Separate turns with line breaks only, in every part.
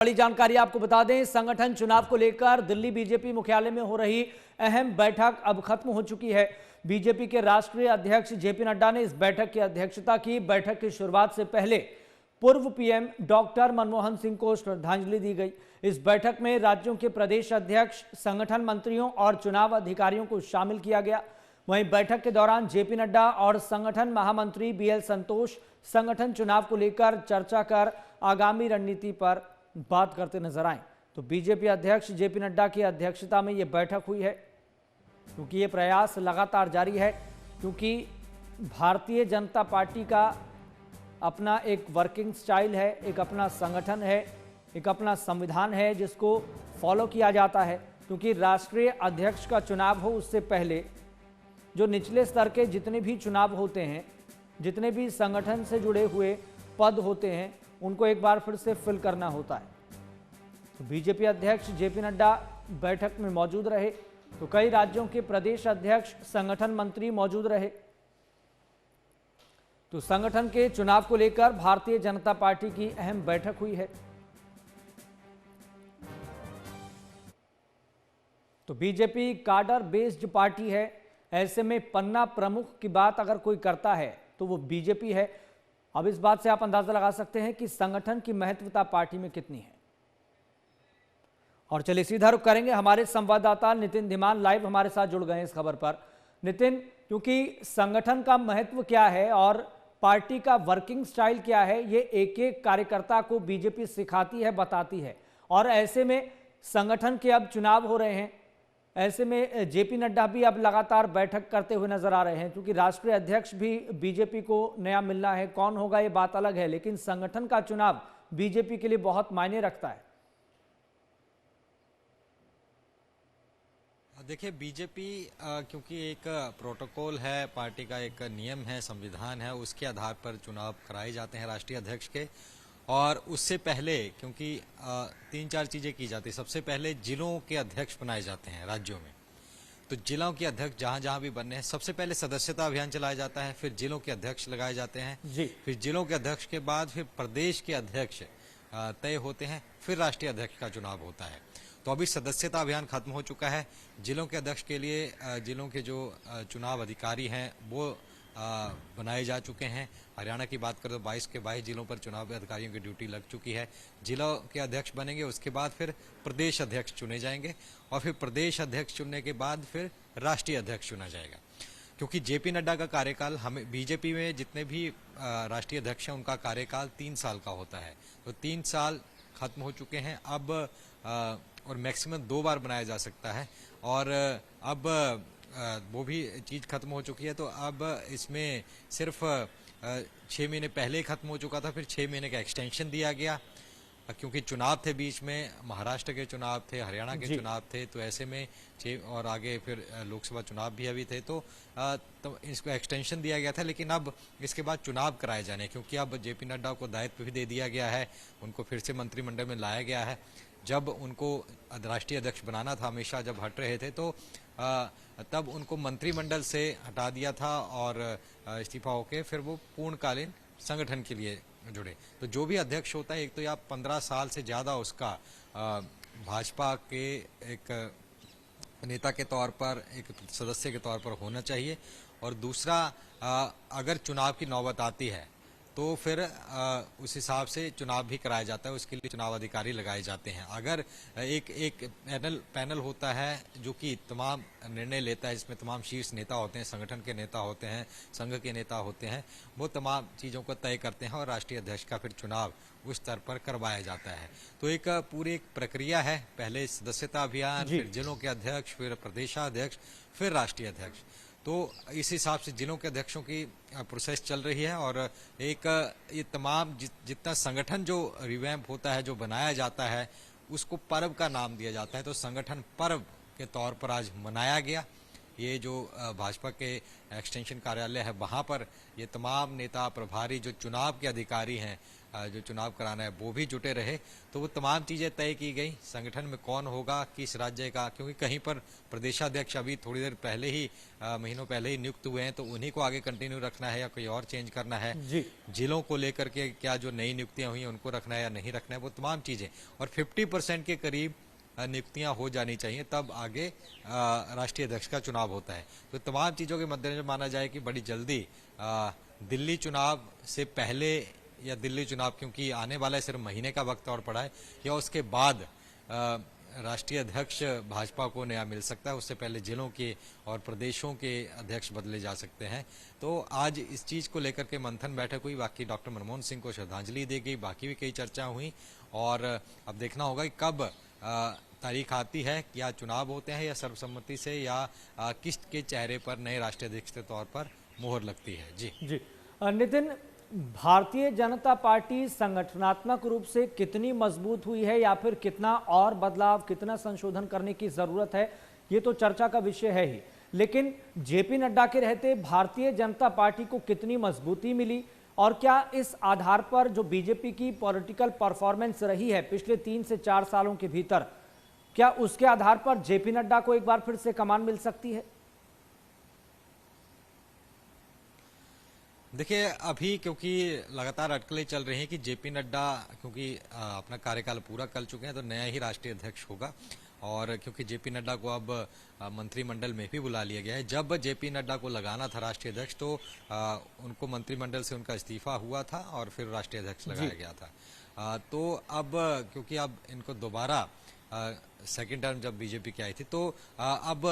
बड़ी जानकारी आपको बता दें, संगठन चुनाव को लेकर दिल्ली बीजेपी मुख्यालय में हो रही अहम बैठक अब खत्म हो चुकी है। बीजेपी के राष्ट्रीय अध्यक्ष जेपी नड्डा ने इस बैठक की अध्यक्षता की। बैठक की शुरुआत से पहले पूर्व पीएम डॉक्टर मनमोहन सिंह को श्रद्धांजलि दी गई। इस बैठक में राज्यों के प्रदेश अध्यक्ष, संगठन मंत्रियों और चुनाव अधिकारियों को शामिल किया गया। वहीं बैठक के दौरान जेपी नड्डा और संगठन महामंत्री बीएल संतोष संगठन चुनाव को लेकर चर्चा कर आगामी रणनीति पर बात करते नजर आए। तो बीजेपी अध्यक्ष जेपी नड्डा की अध्यक्षता में यह बैठक हुई है, क्योंकि ये प्रयास लगातार जारी है, क्योंकि भारतीय जनता पार्टी का अपना एक वर्किंग स्टाइल है, एक अपना संगठन है, एक अपना संविधान है जिसको फॉलो किया जाता है। क्योंकि राष्ट्रीय अध्यक्ष का चुनाव हो उससे पहले जो निचले स्तर के जितने भी चुनाव होते हैं, जितने भी संगठन से जुड़े हुए पद होते हैं, उनको एक बार फिर से फिल करना होता है। तो बीजेपी अध्यक्ष जेपी नड्डा बैठक में मौजूद रहे, तो कई राज्यों के प्रदेश अध्यक्ष, संगठन मंत्री मौजूद रहे। तो संगठन के चुनाव को लेकर भारतीय जनता पार्टी की अहम बैठक हुई है। तो बीजेपी काडर बेस्ड पार्टी है, ऐसे में पन्ना प्रमुख की बात अगर कोई करता है तो वो बीजेपी है। अब इस बात से आप अंदाजा लगा सकते हैं कि संगठन की महत्वता पार्टी में कितनी है। और चलिए सीधा रुख करेंगे, हमारे संवाददाता नितिन धीमान लाइव हमारे साथ जुड़ गए हैं इस खबर पर। नितिन, क्योंकि संगठन का महत्व क्या है और पार्टी का वर्किंग स्टाइल क्या है, ये एक एक कार्यकर्ता को बीजेपी सिखाती है, बताती है। और ऐसे में संगठन के अब चुनाव हो रहे हैं, ऐसे में जेपी नड्डा भी अब लगातार बैठक करते हुए नजर आ रहे हैं, क्योंकि राष्ट्रीय अध्यक्ष भी बीजेपी को नया मिलना है। कौन होगा ये बात अलग है, लेकिन संगठन का चुनाव बीजेपी के लिए बहुत मायने रखता है।
देखिए, बीजेपी क्योंकि एक प्रोटोकॉल है, पार्टी का एक नियम है, संविधान है, उसके आधार पर चुनाव कराए जाते हैं राष्ट्रीय अध्यक्ष के। और उससे पहले क्योंकि 3-4 चीजें की जाती है। सबसे पहले जिलों के अध्यक्ष बनाए जाते हैं राज्यों में। तो जिलों के अध्यक्ष जहां जहां भी बनने हैं, सबसे पहले सदस्यता अभियान चलाया जाता है, फिर जिलों के अध्यक्ष लगाए जाते हैं
जी।
फिर जिलों के अध्यक्ष के बाद फिर प्रदेश के अध्यक्ष तय होते हैं, फिर राष्ट्रीय अध्यक्ष का चुनाव होता है। तो अभी सदस्यता अभियान खत्म हो चुका है। जिलों के अध्यक्ष के लिए जिलों के जो चुनाव अधिकारी हैं वो बनाए जा चुके हैं। हरियाणा की बात करें तो 22 के 22 जिलों पर चुनाव अधिकारियों की ड्यूटी लग चुकी है। जिलों के अध्यक्ष बनेंगे, उसके बाद फिर प्रदेश अध्यक्ष चुने जाएंगे और फिर प्रदेश अध्यक्ष चुनने के बाद फिर राष्ट्रीय अध्यक्ष चुना जाएगा। क्योंकि जेपी नड्डा का कार्यकाल, हमें बीजेपी में जितने भी राष्ट्रीय अध्यक्ष हैं उनका कार्यकाल 3 साल का होता है। तो 3 साल खत्म हो चुके हैं अब, और मैक्सिमम 2 बार बनाया जा सकता है। और अब वो भी चीज खत्म हो चुकी है। तो अब इसमें सिर्फ 6 महीने पहले खत्म हो चुका था, फिर 6 महीने का एक्सटेंशन दिया गया, क्योंकि चुनाव थे बीच में, महाराष्ट्र के चुनाव थे, हरियाणा के चुनाव थे। तो ऐसे में 6 और आगे फिर लोकसभा चुनाव भी अभी थे, तो इसको एक्सटेंशन दिया गया था। लेकिन अब इसके बाद चुनाव कराए जाने, क्योंकि अब जेपी नड्डा को दायित्व भी दे दिया गया है, उनको फिर से मंत्रिमंडल में लाया गया है। जब उनको राष्ट्रीय अध्यक्ष बनाना था, हमेशा जब हट रहे थे, तो तब उनको मंत्रिमंडल से हटा दिया था और इस्तीफा होके फिर वो पूर्णकालीन संगठन के लिए जुड़े। तो जो भी अध्यक्ष होता है, एक तो या 15 साल से ज्यादा उसका भाजपा के एक नेता के तौर पर, एक सदस्य के तौर पर होना चाहिए। और दूसरा, अगर चुनाव की नौबत आती है तो फिर उस हिसाब से चुनाव भी कराया जाता है, उसके लिए चुनाव अधिकारी लगाए जाते हैं। अगर एक पैनल होता है जो कि तमाम निर्णय लेता है, जिसमें तमाम शीर्ष नेता होते हैं, संगठन के नेता होते हैं, संघ के नेता होते हैं, वो तमाम चीज़ों को तय करते हैं और राष्ट्रीय अध्यक्ष का फिर चुनाव उस स्तर पर करवाया जाता है। तो एक पूरी एक प्रक्रिया है, पहले सदस्यता अभियान, फिर जिलों के अध्यक्ष, फिर प्रदेशाध्यक्ष, फिर राष्ट्रीय अध्यक्ष। तो इस हिसाब से जिलों के अध्यक्षों की प्रोसेस चल रही है। और एक ये तमाम जितना संगठन जो रिवैम्प होता है, जो बनाया जाता है, उसको पर्व का नाम दिया जाता है। तो संगठन पर्व के तौर पर आज मनाया गया। ये जो भाजपा के एक्सटेंशन कार्यालय है, वहां पर ये तमाम नेता, प्रभारी, जो चुनाव के अधिकारी हैं, जो चुनाव कराना है वो भी जुटे रहे। तो वो तमाम चीज़ें तय की गई, संगठन में कौन होगा, किस राज्य का, क्योंकि कहीं पर प्रदेशाध्यक्ष अभी थोड़ी देर पहले ही महीनों पहले ही नियुक्त हुए हैं, तो उन्हीं को आगे कंटिन्यू रखना है या कोई और चेंज करना है।
जी।
जिलों को लेकर के क्या जो नई नियुक्तियां हुई उनको रखना है या नहीं रखना है, वो तमाम चीज़ें, और 50% के करीब नियुक्तियां हो जानी चाहिए, तब आगे राष्ट्रीय अध्यक्ष का चुनाव होता है। तो तमाम चीज़ों के मद्देनजर माना जाए कि बड़ी जल्दी दिल्ली चुनाव से पहले या दिल्ली चुनाव, क्योंकि आने वाला है, सिर्फ महीने का वक्त और पड़ा है, या उसके बाद राष्ट्रीय अध्यक्ष भाजपा को नया मिल सकता है। उससे पहले जिलों के और प्रदेशों के अध्यक्ष बदले जा सकते हैं। तो आज इस चीज़ को लेकर के मंथन बैठक हुई। बाकी डॉक्टर मनमोहन सिंह को श्रद्धांजलि दी गई, बाकी भी कई चर्चा हुई, और अब देखना होगा कि कब तारीख आती है, या चुनाव होते हैं या सर्वसम्मति से, या किस के चेहरे पर नए राष्ट्रीय अध्यक्ष के तौर पर मोहर लगती है। जी
जी। नितिन, भारतीय जनता पार्टी संगठनात्मक रूप से कितनी मजबूत हुई है, या फिर कितना और बदलाव, कितना संशोधन करने की जरूरत है, ये तो चर्चा का विषय है ही, लेकिन जेपी नड्डा के रहते भारतीय जनता पार्टी को कितनी मजबूती मिली, और क्या इस आधार पर जो बीजेपी की पॉलिटिकल परफॉर्मेंस रही है पिछले 3 से 4 सालों के भीतर, क्या उसके आधार पर जेपी नड्डा को एक बार फिर से कमान मिल सकती है?
देखिए, अभी क्योंकि लगातार अटकलें चल रही हैं कि जेपी नड्डा क्योंकि अपना कार्यकाल पूरा कर चुके हैं, तो नया ही राष्ट्रीय अध्यक्ष होगा। और क्योंकि जेपी नड्डा को अब मंत्रिमंडल में भी बुला लिया गया है। जब जेपी नड्डा को लगाना था राष्ट्रीय अध्यक्ष, तो उनको मंत्रिमंडल से उनका इस्तीफा हुआ था और फिर राष्ट्रीय अध्यक्ष लगाया गया था। तो अब क्योंकि अब इनको दोबारा सेकेंड टर्म जब बीजेपी की आई थी, तो अब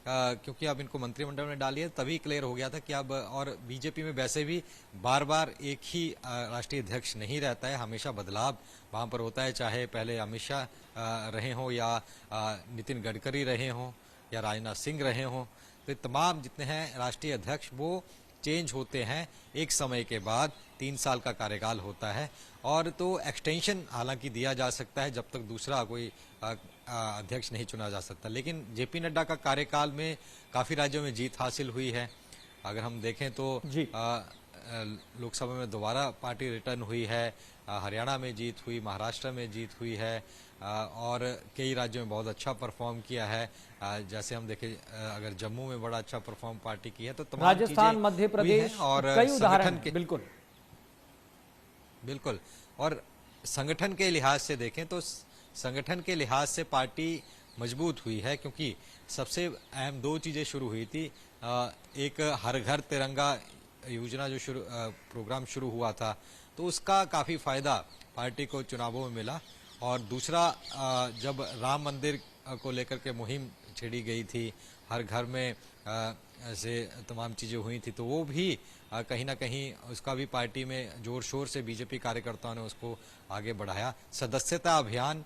क्योंकि अब इनको मंत्रिमंडल में डालिए, तभी क्लियर हो गया था कि अब, और बीजेपी में वैसे भी बार बार एक ही राष्ट्रीय अध्यक्ष नहीं रहता है, हमेशा बदलाव वहां पर होता है, चाहे पहले अमित शाह रहे हों, या नितिन गडकरी रहे हों, या राजनाथ सिंह रहे हों। तो तमाम जितने हैं राष्ट्रीय अध्यक्ष वो चेंज होते हैं एक समय के बाद, 3 साल का कार्यकाल होता है, और तो एक्सटेंशन हालांकि दिया जा सकता है जब तक दूसरा कोई अध्यक्ष नहीं चुना जा सकता। लेकिन जेपी नड्डा का कार्यकाल में काफ़ी राज्यों में जीत हासिल हुई है। अगर हम देखें तो लोकसभा में दोबारा पार्टी रिटर्न हुई है, हरियाणा में जीत हुई, महाराष्ट्र में जीत हुई है, और कई राज्यों में बहुत अच्छा परफॉर्म किया है। जैसे हम देखें, अगर जम्मू में बड़ा अच्छा परफॉर्म पार्टी की है, तो तमाम
राजस्थान, मध्य प्रदेश,
और
कई उदाहरण के बिल्कुल।
और संगठन के लिहाज से देखें तो संगठन के लिहाज से पार्टी मजबूत हुई है, क्योंकि सबसे अहम 2 चीजें शुरू हुई थी। एक हर घर तिरंगा योजना जो प्रोग्राम शुरू हुआ था, तो उसका काफी फायदा पार्टी को चुनावों में मिला। और दूसरा, जब राम मंदिर को लेकर के मुहिम छेड़ी गई थी, हर घर में ऐसे तमाम चीजें हुई थी, तो वो भी कहीं ना कहीं उसका भी पार्टी में जोर शोर से बीजेपी कार्यकर्ताओं ने उसको आगे बढ़ाया। सदस्यता अभियान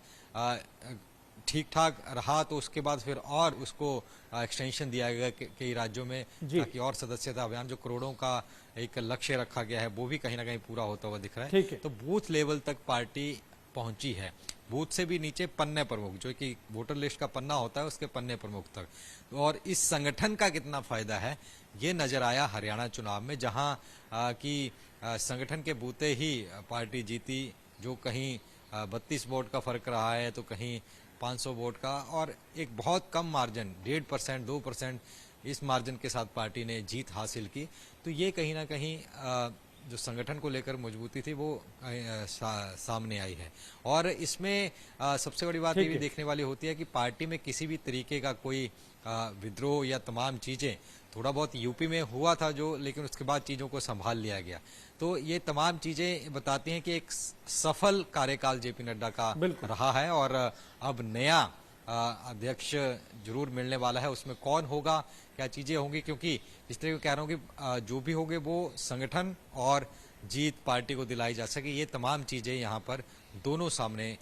ठीक ठाक रहा, तो उसके बाद फिर और उसको एक्सटेंशन दिया गया कई राज्यों में, ताकि और सदस्यता अभियान जो करोड़ों का एक लक्ष्य रखा गया है, वो भी कहीं ना कहीं पूरा होता हुआ दिख रहा है। तो बूथ लेवल तक पार्टी पहुंची है, बूथ से भी नीचे पन्ने प्रमुख, जो कि वोटर लिस्ट का पन्ना होता है, उसके पन्ने प्रमुख तक। और इस संगठन का कितना फायदा है, ये नजर आया हरियाणा चुनाव में, जहां की संगठन के बूते ही पार्टी जीती, जो कहीं 32 वोट का फर्क रहा है, तो कहीं 500 वोट का, और एक बहुत कम मार्जिन 1.5%, 2% इस मार्जिन के साथ पार्टी ने जीत हासिल की। तो ये कहीं ना कहीं जो संगठन को लेकर मजबूती थी वो सामने आई है। और इसमें सबसे बड़ी बात ये भी देखने वाली होती है कि पार्टी में किसी भी तरीके का कोई विद्रोह या तमाम चीजें, थोड़ा बहुत यूपी में हुआ था जो, लेकिन उसके बाद चीजों को संभाल लिया गया। तो ये तमाम चीजें बताती हैं कि एक सफल कार्यकाल जेपी नड्डा का रहा है, और अब नया अध्यक्ष जरूर मिलने वाला है। उसमें कौन होगा, क्या चीजें होंगी, क्योंकि इस तरह कह रहा हूँ कि जो भी होंगे वो संगठन और जीत पार्टी को दिलाई जा सके, ये तमाम चीजें यहाँ पर दोनों सामने